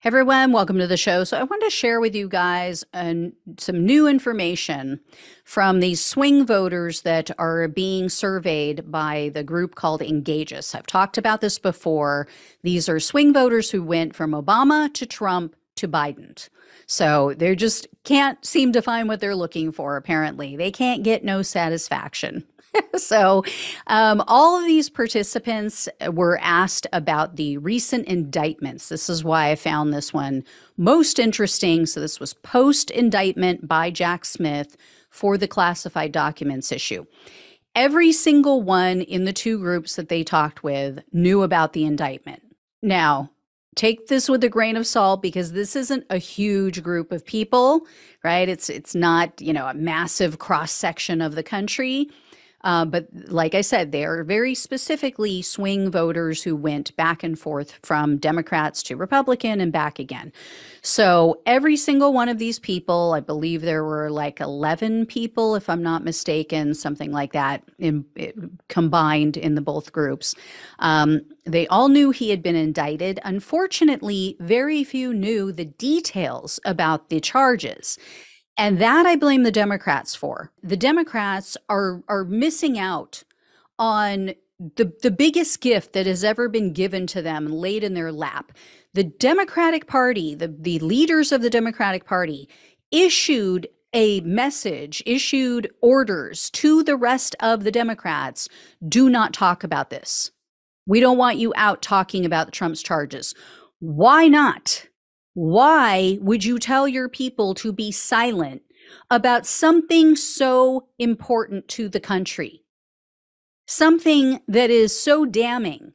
Hey everyone, welcome to the show. So, I wanted to share with you guys some new information from these swing voters that are being surveyed by the group called Engageus. I've talked about this before. These are swing voters who went from Obama to Trump to Biden. So, they just can't seem to find what they're looking for, apparently. They can't get no satisfaction. All of these participants were asked about the recent indictments. This is why I found this one most interesting. So, this was post indictment by Jack Smith for the classified documents issue. Every single one in the two groups that they talked with knew about the indictment. Now, take this with a grain of salt because this isn't a huge group of people, right? It's not, a massive cross section of the country. But like I said, they are very specifically swing voters who went back and forth from Democrats to Republican and back again. So every single one of these people, I believe there were like 11 people, if I'm not mistaken, something like that, combined in the both groups. They all knew he had been indicted. Unfortunately, very few knew the details about the charges. And that I blame the Democrats for. The Democrats are missing out on the biggest gift that has ever been given to them and laid in their lap. The Democratic Party, the leaders of the Democratic Party issued a message, issued orders to the rest of the Democrats, do not talk about this. We don't want you out talking about Trump's charges. Why not? Why would you tell your people to be silent about something so important to the country? Something that is so damning.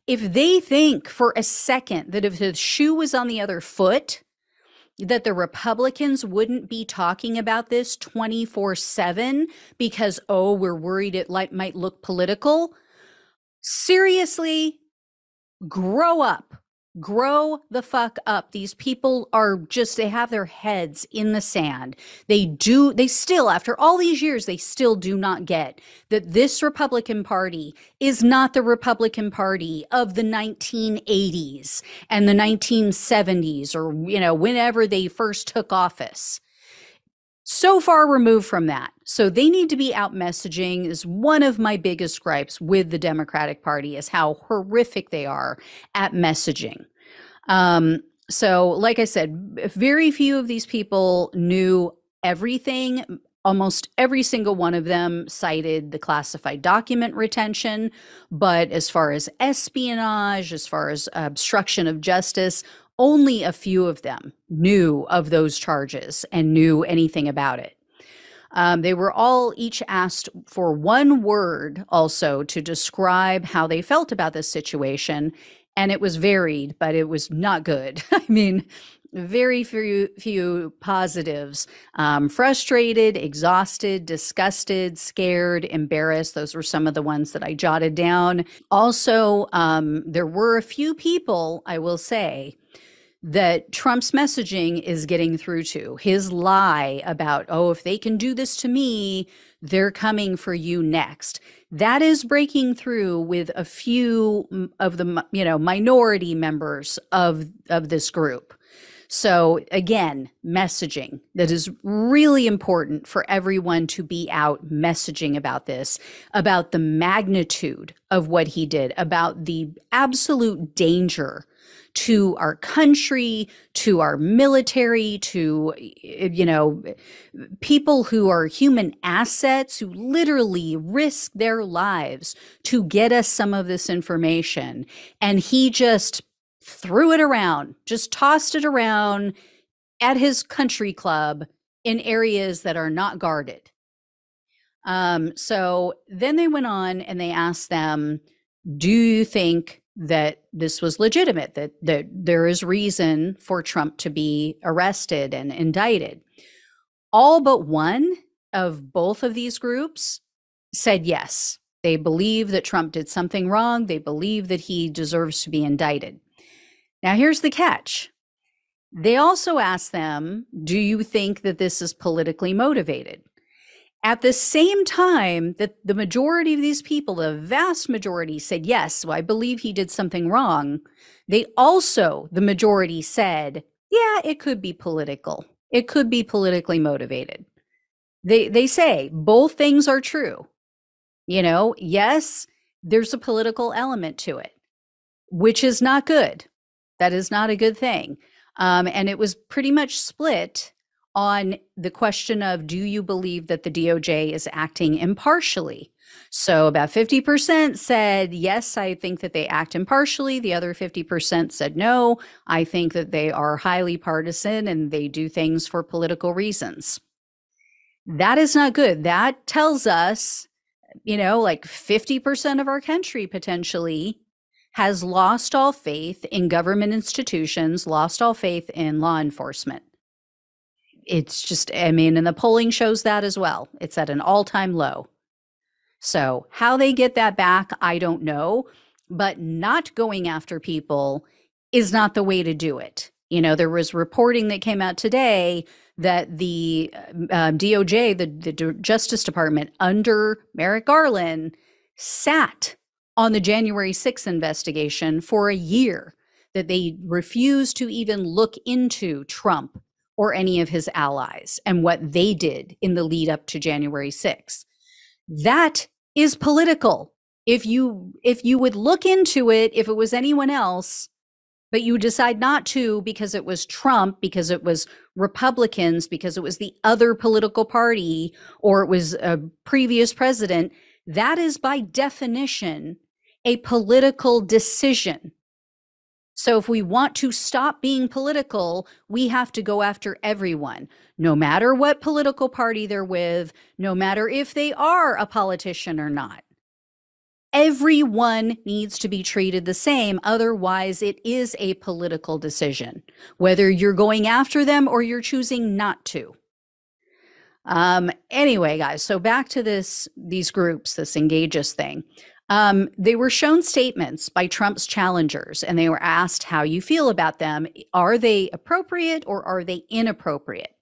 If they think for a second that if the shoe was on the other foot, that the Republicans wouldn't be talking about this 24/7 because, we're worried it might look political. Seriously, grow up. Grow the fuck up. These people they have their heads in the sand. They still, after all these years, they still do not get that this Republican Party is not the Republican Party of the 1980s and the 1970s or, whenever they first took office. So far removed from that. So they need to be out messaging is one of my biggest gripes with the Democratic Party is how horrific they are at messaging. So like I said, very few of these people knew everything. Almost every single one of them cited the classified document retention. But as far as espionage, as far as obstruction of justice, only a few of them knew of those charges and knew anything about it. They were all each asked for one word also to describe how they felt about this situation. And it was varied, but it was not good. I mean, very few positives. Frustrated, exhausted, disgusted, scared, embarrassed. Those were some of the ones that I jotted down. Also, there were a few people, I will say, that Trump's messaging is getting through to. His lie about, if they can do this to me, they're coming for you next. That is breaking through with a few of the, minority members of this group. So again, messaging that is really important for everyone to be out messaging about this, about the magnitude of what he did, about the absolute danger to our country, to our military, to, people who are human assets who literally risk their lives to get us some of this information. And he just threw it around, just tossed it around at his country club in areas that are not guarded. So then they went on and they asked them, do you think that this was legitimate, that there is reason for Trump to be arrested and indicted? All but one of both of these groups said yes. They believe that Trump did something wrong. They believe that he deserves to be indicted. Now, here's the catch. They also asked them, do you think that this is politically motivated? At the same time that the majority of these people, the vast majority, said, yes, well, I believe he did something wrong, They also, the majority said, yeah, it could be political. It could be politically motivated. They say both things are true. Yes, there's a political element to it, which is not good. That is not a good thing. And it was pretty much split on the question of, do you believe that the DOJ is acting impartially? So about 50% said, yes, I think that they act impartially. The other 50% said, no, I think that they are highly partisan and they do things for political reasons. That is not good. That tells us, like 50% of our country potentially has lost all faith in government institutions, lost all faith in law enforcement. It's just, and the polling shows that as well. It's at an all-time low. So how they get that back, I don't know. But not going after people is not the way to do it. There was reporting that came out today that the DOJ, the Justice Department under Merrick Garland, sat on the January 6th investigation for a year, that they refused to even look into Trump or any of his allies and what they did in the lead up to January 6th. That is political. If you would look into it, if it was anyone else, but you decide not to because it was Trump, because it was Republicans, because it was the other political party, or it was a previous president, that is by definition a political decision. So if we want to stop being political, we have to go after everyone, no matter what political party they're with, no matter if they are a politician or not. Everyone needs to be treated the same. Otherwise, it is a political decision, whether you're going after them or you're choosing not to. Anyway, guys, so back to these groups, this Engage Us thing. They were shown statements by Trump's challengers, and they were asked how you feel about them. Are they appropriate or are they inappropriate?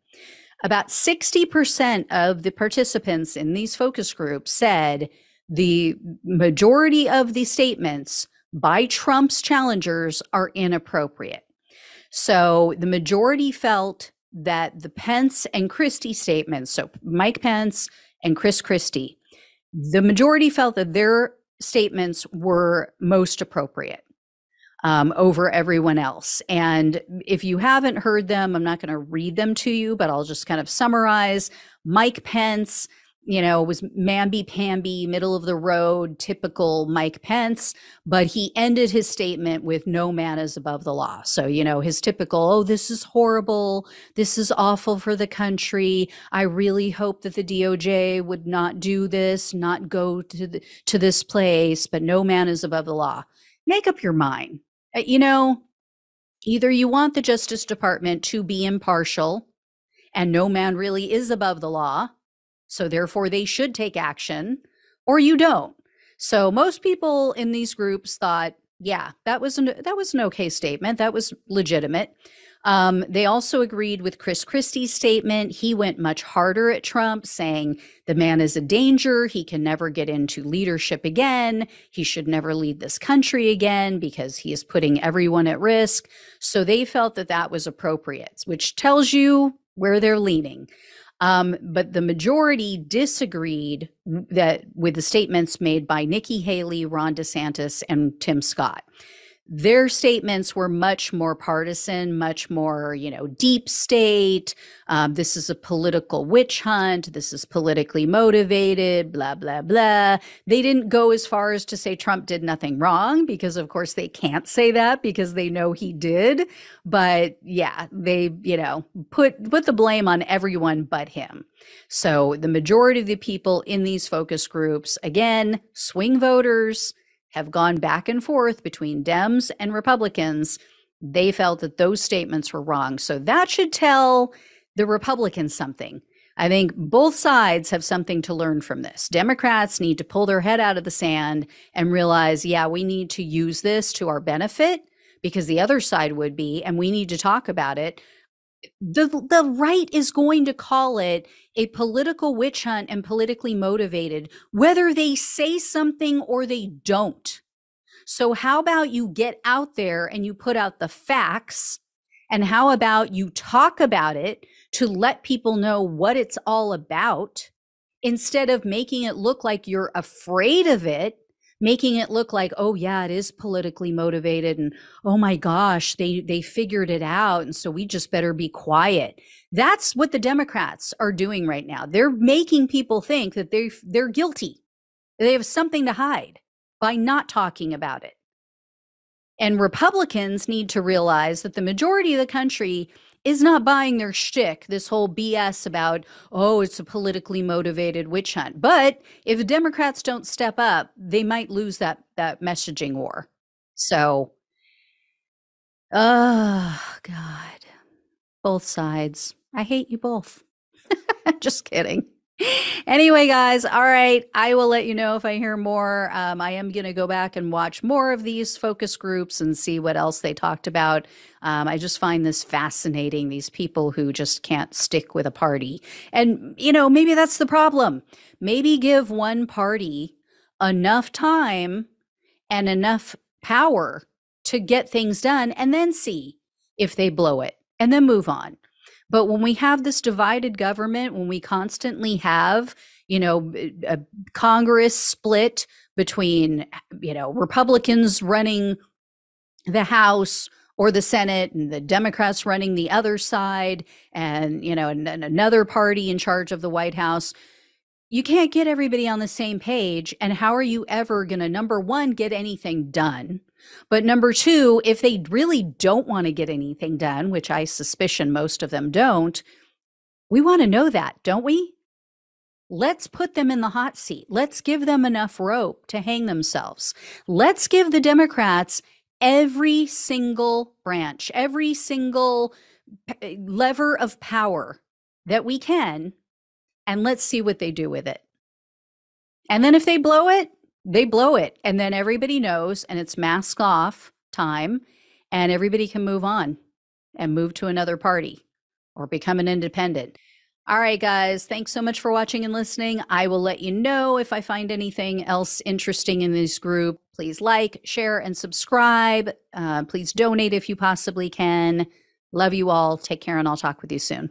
About 60% of the participants in these focus groups said the majority of the statements by Trump's challengers are inappropriate. So the majority felt that the Pence and Christie statements, so Mike Pence and Chris Christie, the majority felt that their statements were most appropriate over everyone else. And if you haven't heard them, I'm not going to read them to you, but I'll just kind of summarize. Mike Pence, was mamby-pamby, middle of the road, typical Mike Pence, but he ended his statement with no man is above the law. So, his typical, oh, this is horrible. This is awful for the country. I really hope that the DOJ would not do this, not go to this place, but no man is above the law. Make up your mind. Either you want the Justice Department to be impartial and no man really is above the law, so therefore they should take action, or you don't. So most people in these groups thought, yeah, that was an okay statement. That was legitimate. They also agreed with Chris Christie's statement. He went much harder at Trump, saying the man is a danger. He can never get into leadership again. He should never lead this country again because he is putting everyone at risk. So they felt that that was appropriate, which tells you where they're leaning. But the majority disagreed with the statements made by Nikki Haley, Ron DeSantis, and Tim Scott. Their statements were much more partisan, much more, deep state. This is a political witch hunt. This is politically motivated, blah, blah, blah. They didn't go as far as to say Trump did nothing wrong, because of course they can't say that because they know he did. But yeah, they, put the blame on everyone but him. So the majority of the people in these focus groups, again, swing voters, have gone back and forth between Dems and Republicans. They felt that those statements were wrong. So that should tell the Republicans something. I think both sides have something to learn from this. Democrats need to pull their head out of the sand and realize, yeah, we need to use this to our benefit because the other side would be, and we need to talk about it. The right is going to call it a political witch hunt and politically motivated, whether they say something or they don't. So how about you get out there and you put out the facts? And how about you talk about it to let people know what it's all about instead of making it look like you're afraid of it, making it look like, oh yeah, it is politically motivated, and oh my gosh, they figured it out, and so we just better be quiet. That's what the Democrats are doing right now. They're making people think that they're guilty. They have something to hide by not talking about it. And Republicans need to realize that the majority of the country is not buying their shtick, this whole BS about, oh, it's a politically motivated witch hunt. But if the Democrats don't step up, they might lose that messaging war. So, oh, God. Both sides. I hate you both. Just kidding. Anyway, guys, all right. I will let you know if I hear more. I am going to go back and watch more of these focus groups and see what else they talked about. I just find this fascinating, these people who just can't stick with a party. And, maybe that's the problem. Maybe give one party enough time and enough power to get things done and then see if they blow it and then move on. But when we have this divided government, when we constantly have, a Congress split between, Republicans running the House or the Senate and the Democrats running the other side and, and another party in charge of the White House, you can't get everybody on the same page. And how are you ever going to, number one, get anything done? But number two, if they really don't want to get anything done, which I suspicion most of them don't, we want to know that, don't we? Let's put them in the hot seat. Let's give them enough rope to hang themselves. Let's give the Democrats every single branch, every single lever of power that we can, and let's see what they do with it. And then if they blow it, they blow it. And then everybody knows, and it's mask off time, and everybody can move on and move to another party or become an independent. All right, guys, thanks so much for watching and listening. I will let you know if I find anything else interesting in this group. Please like, share, and subscribe. Please donate if you possibly can. Love you all. Take care, and I'll talk with you soon.